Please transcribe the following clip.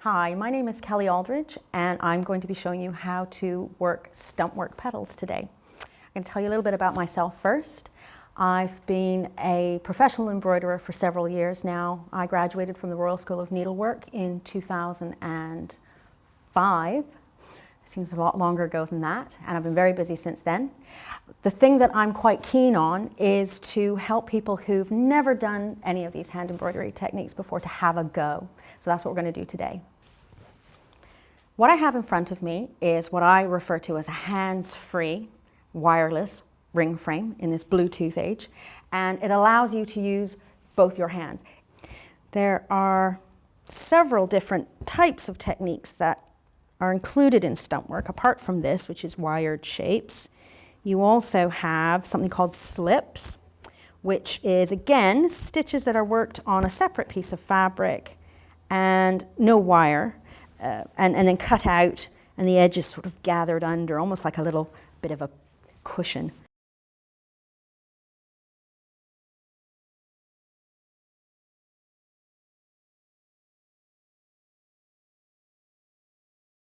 Hi, my name is Kelley Aldridge and I'm going to be showing you how to work Stumpwork petals today. I'm going to tell you a little bit about myself first. I've been a professional embroiderer for several years now. I graduated from the Royal School of Needlework in 2005. Seems a lot longer ago than that, and I've been very busy since then. The thing that I'm quite keen on is to help people who've never done any of these hand embroidery techniques before to have a go. So that's what we're going to do today. What I have in front of me is what I refer to as a hands-free wireless ring frame in this Bluetooth age, and it allows you to use both your hands. There are several different types of techniques that are included in Stumpwork, apart from this, which is wired shapes. You also have something called slips, which is, again, stitches that are worked on a separate piece of fabric and no wire, and then cut out, and the edges sort of gathered under, almost like a little bit of a cushion.